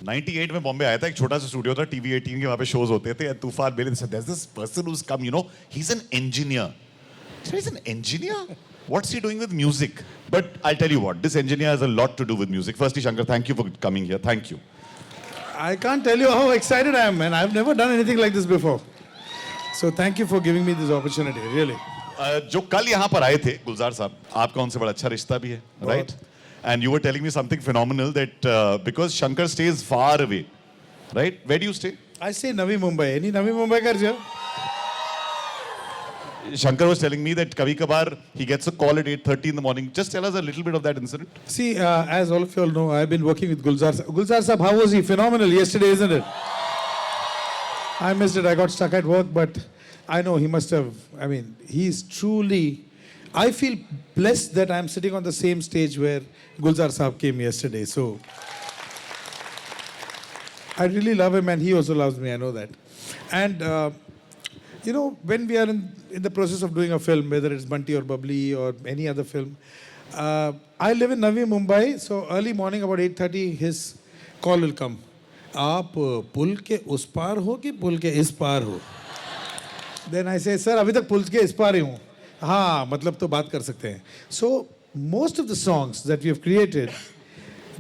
98 में बॉम्बे आया था, एक छोटा सा स्टूडियो था, टीवी 18 के वहाँ पे शोज होते थे. तूफान मेरे से, there's this person who's come, you know, he's an engineer. So he's an engineer? What's he doing with music? But I'll tell you what, this engineer has a lot to do with music. Firstly, Shankar, thank you for coming here. Thank you. I can't tell you how excited I am, man. I've never done anything like this before. So thank you for giving me this opportunity, really. जो कल यहाँ पर आए थे गुलजार साहब, आपका उनसे बड़ा अच्छा रिश्ता भी है, right? And you were telling me something phenomenal that because Shankar stays far away, right? Where do you stay? I stay in Navi Mumbai. Any Navi Mumbai kar Shankar was telling me that kabhi kabar he gets a call at 8:30 in the morning. Just tell us a little bit of that incident. See, as all of you all know, I've been working with Gulzar. Gulzar Saab, how was he? Phenomenal yesterday, isn't it? I missed it. I got stuck at work, but I know he must have. I mean, he's truly. I feel blessed that I'm sitting on the same stage where Gulzar Saab came yesterday. So I really love him, and he also loves me. I know that. And you know, when we are in the process of doing a film, whether it's Bunty or Bubbly or any other film, I live in Navi Mumbai. So early morning, about 8:30, his call will come. आप पुल के उस पार हो कि पुल के इस पार हो? Then I say, sir, अभी तक पुल के इस पार ही हूँ. हाँ, मतलब तो बात कर सकते हैं. So most of the songs that we have created,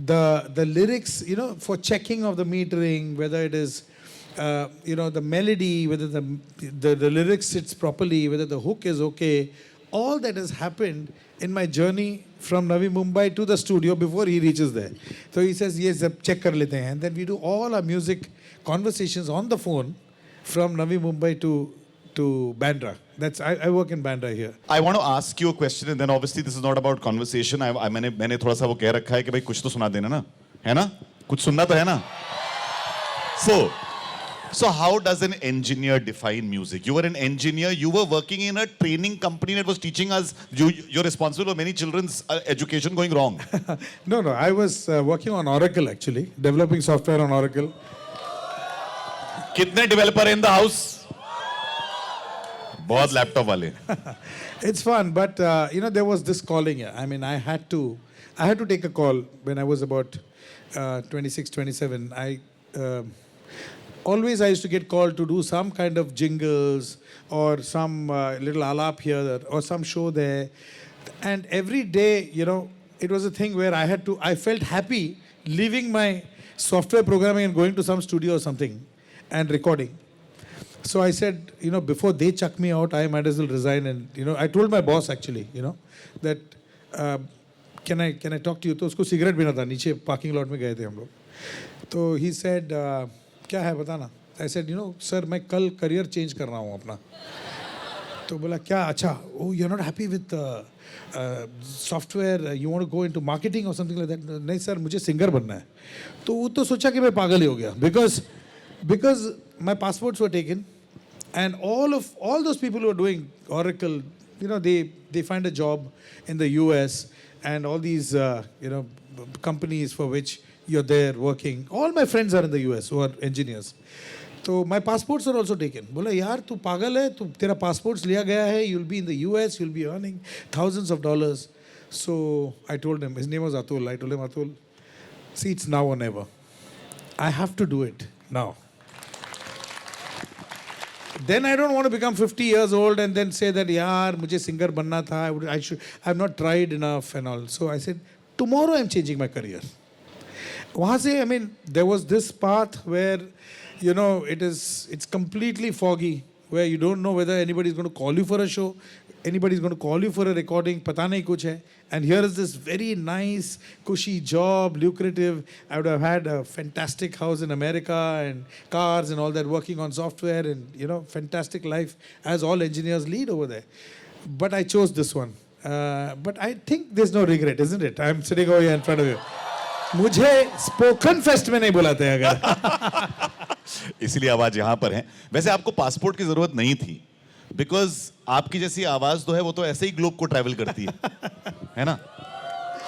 the lyrics, you know, for checking of the metering, whether it is, you know, the melody, whether the lyrics sits properly, whether the hook is okay, all that has happened in my journey from Navi Mumbai to the studio before he reaches there. So he says, yes, check kar lete hain. And then we do all our music conversations on the phone from Navi Mumbai to Bandra. That's I work in Bandra here. I want to ask you a question, and then obviously this is not about conversation. मैंने थोड़ा सा वो कह रखा है कि भाई कुछ तो सुना देना ना, है ना? कुछ सुनना तो है ना? So how does an engineer define music? You were an engineer. You were working in a training company that was teaching us. You're responsible for many children's education going wrong. No. I was working on Oracle actually, developing software on Oracle. कितने developer in the house? बहुत laptop वाले. It's fun, but you know, there was this calling. I mean, I had to take a call when I was about 26, 27. Always I used to get called to do some kind of jingles or some little alap here or some show there. And every day, you know, it was a thing where I felt happy leaving my software programming and going to some studio or something and recording. So I said, you know, before they chuck me out, I might as well resign. And, you know, I told my boss actually, you know, that can I talk to you? तो उसको cigarette भी ना था, नीचे parking lot में गए थे हम लोग. तो he said, क्या है बताना? I said, you know, sir, मैं कल career change कर रहा हूँ अपना. तो बोला क्या? अच्छा, oh, you're not happy with software, you want to go into marketing or something like that? नहीं sir, मुझे singer बनना है. तो वो तो सोचा कि मैं पागल ही हो गया, because my passports were taken, and all those people who are doing Oracle, you know, they find a job in the US, and all these you know, companies for which you're there working. All my friends are in the US who are engineers. So my passports are also taken. बोला यार तू पागल है, तू तेरा passports लिया गया है, you'll be in the US, you'll be earning thousands of dollars. So I told him, his name was Atul. I told him, Atul, see, it's now or never. I have to do it now. Then I don't want to become 50 years old and then say that yaar मुझे singer बनना था, I've not tried enough and all. So I said, tomorrow I'm changing my career. वहाँ से, I mean, there was this path where, you know, it's completely foggy, where you don't know whether anybody's going to call you for a show, anybody's going to call you for a recording, पता नहीं कुछ है. And here is this very nice, cushy job, lucrative. I would have had a fantastic house in America and cars and all that, working on software and, you know, fantastic life as all engineers lead over there. But I chose this one. But I think there's no regret, isn't it? I'm sitting over here in front of you. मुझे spoken fest में नहीं बुलाते अगर इसलिए आवाज यहाँ पर है. वैसे आपको पासपोर्ट की जरूरत नहीं थी, बिकॉज आपकी जैसी आवाज तो है वो तो ऐसे ही ग्लोब को ट्रैवल करती है ना?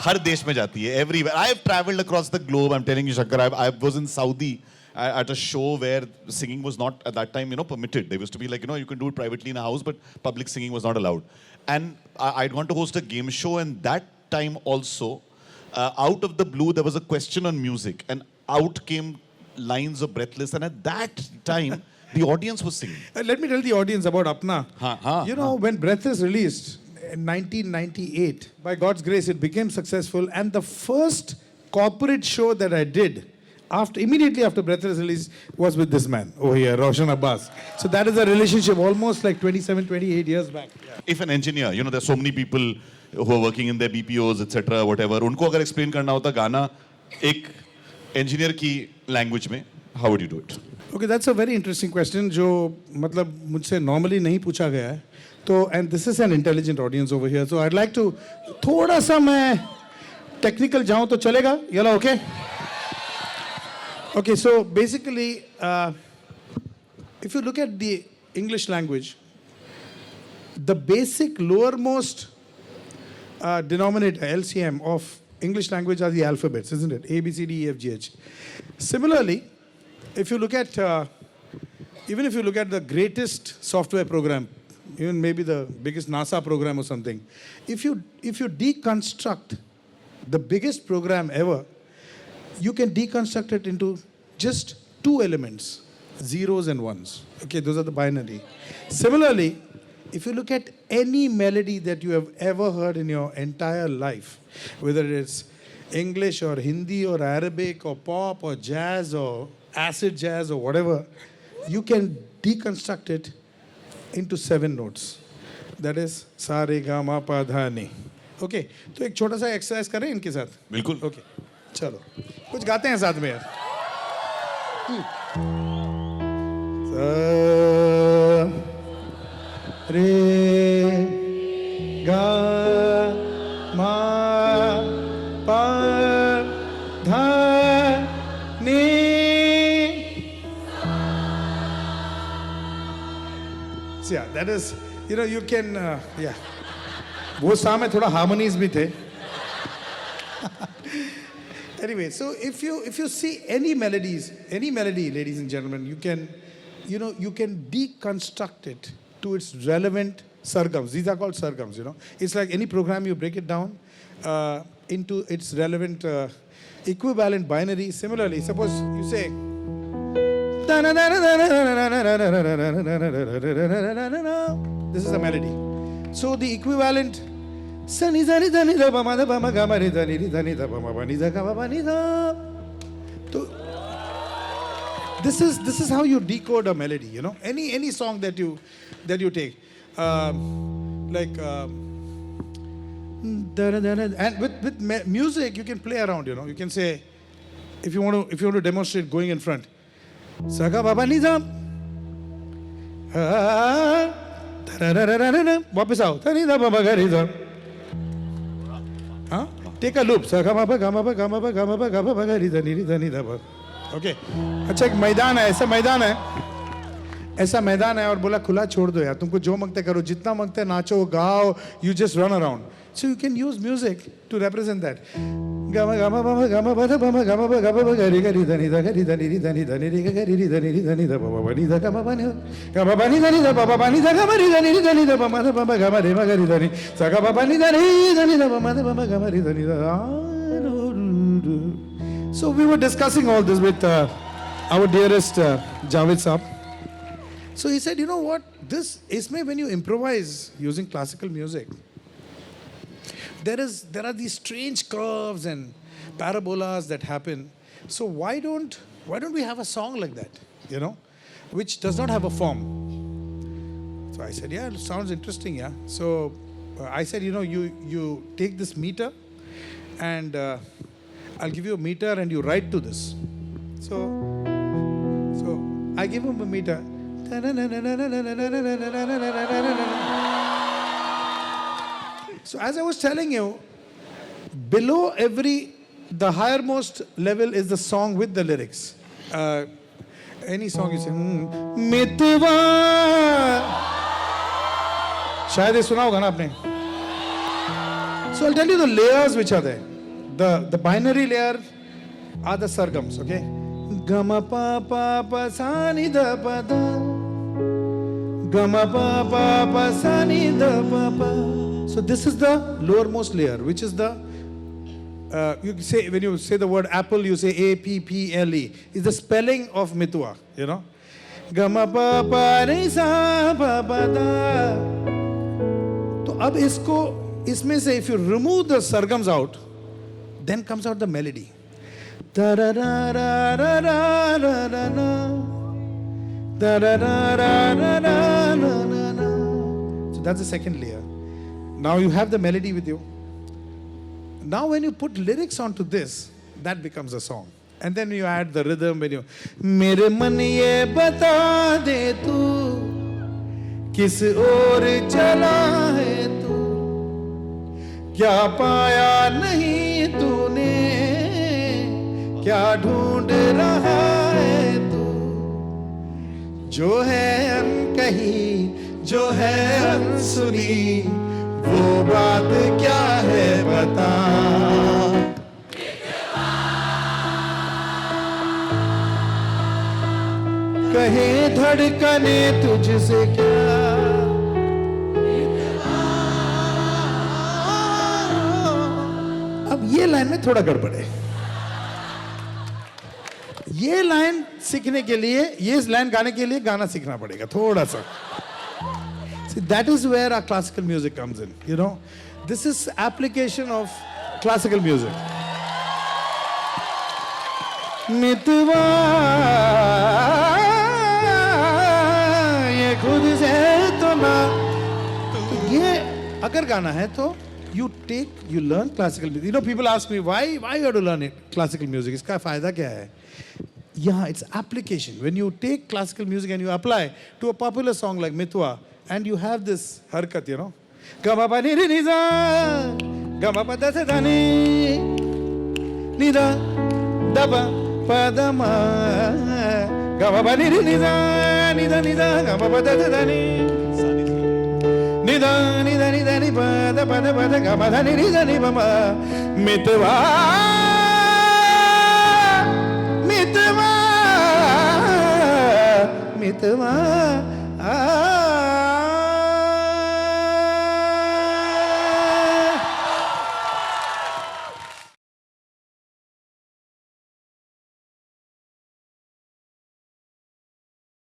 हर देश में जाती है. Everywhere. I have travelled across the globe. I am telling you Shankar, I was in Saudi at a show where singing was not at that time, you know, permitted. There used to be like, you know, you can do it privately in a house, but public singing was not allowed. And I'd gone to host a game show, and that time also, out of the blue, there was a question on music, and out came lines of Breathless, and at that time, the audience was singing. Let me tell the audience about Apna. Ha, When Breathless released in 1998, by God's grace, it became successful. And the first corporate show that I did immediately after Breathless release was with this man over here, Roshan Abbas. So that is a relationship almost like 27, 28 years back. Yeah. If an engineer, there's so many people who are working in their BPOs, etc., whatever, उनको अगर explain करना होता गाना एक engineer की language में, how would you do it? Okay, that's a very interesting question जो मतलब मुझसे normally नहीं पूछा गया है. तो and this is an intelligent audience over here. So I'd like to थोड़ा सा मैं technical जाऊँ तो चलेगा? Yalla, okay? Okay, so basically, if you look at the English language, the basic lowermost denominator, LCM, of English language are the alphabets, isn't it? A, B, C, D, E, F, G, H. Similarly, if you look at, even if you look at the greatest software program, even maybe the biggest NASA program or something, if you deconstruct the biggest program ever, you can deconstruct it into just two elements, zeros and ones. Okay, those are the binary. Similarly, if you look at any melody that you have ever heard in your entire life, whether it's English or Hindi or Arabic or pop or jazz or acid jazz or whatever, you can deconstruct it into 7 notes. That is sa re ga ma pa dha ni. Okay, तो एक छोटा सा exercise करें इनके साथ. बिल्कुल. Okay, चलो कुछ गाते हैं साथ में यार. सा रे गा मा पा धा नी. So yeah, that is, you can, yeah. वो सा में थोड़ा हार्मोनीज भी थे. Anyway, so if you see any melody, ladies and gentlemen, you can deconstruct it to its relevant sargams. These are called sargams, It's like any program, you break it down into its relevant equivalent binary. Similarly, suppose you say, this is a melody. So the equivalent, so this is how you decode a melody, Any song that you take, and with music you can play around, You can say, if you want to demonstrate going in front, Saga Baba Nizam. वापस आओ. Take a loop. Okay. अच्छा एक मैदान है, ऐसा मैदान है और बोला खुला छोड़ दो यार, तुमको जो मांगते करो, जितना मांगते नाचो गाओ, you just run around. So you can use music to represent that. Gama gama bama gama bada bama gama ba gama ba gari gari dani da gari dani ri dani dani ri gari ri dani da baba bani da gama bani dani da baba bani da gama ri dani da baba da baba gama re ma gari dani sa gama bani dani da baba da baba gama ri dani da. So we were discussing all this with our dearest Javed Saab. So he said, you know what, isme when you improvise using classical music, there are these strange curves and parabolas that happen. So why don't we have a song like that, which does not have a form? So I said, yeah, it sounds interesting, yeah. So I said, you take this meter and I'll give you a meter and you write to this. So I give him a meter. So as I was telling you, below the highermost level is the song with the lyrics. Any song you say, Mitwaa. शायद ये सुना होगा ना आपने. So I'll tell you the layers which are there. The binary layer are the sargams, okay? Gama pa pa pa sa ni da pa da. Gama pa pa pa sa ni da pa pa. So this is the lowermost layer, which is the you say, when you say the word apple, you say A-P-P-L-E. It's the spelling of Mitwaa, you know. Gama pa pa re sa pa pa da. तो अब इसको, इसमें से if you remove the sargams out, then comes out the melody. Da da da da da da da da da da da da da da da. So that's the second layer. Now you have the melody with you. Now when you put lyrics onto this, that becomes a song. And then you add the rhythm when you मेरे मन ये बता दे तू किस ओर चला है तू क्या पाया नहीं तूने क्या ढूंढ रहा है तू जो है अनकही जो है अनसुनी वो बात क्या है बता कहे धड़कने तुझसे क्या अब ये लाइन में थोड़ा गड़बड़ है ये लाइन सीखने के लिए ये लाइन गाने के लिए गाना सीखना पड़ेगा थोड़ा सा See, that is where our classical music comes in, you know. This is application of classical music. मितवा ये खुद से तो ना ये अगर गाना है तो you learn classical music. You know, people ask me why you have to learn it classical music. इसका फायदा क्या है? Yeah, it's application. When you take classical music and you apply to a popular song like Mitwaa, and you have this harkat, you know. Gama pa ni ni za, gama pa da sa da ni, ni da, da pa pa da ma, gama pa ni ni za, ni da, gama pa da da ni, ni da ni pa da, gama da ni pa ma, Mitwaa. Mitwaa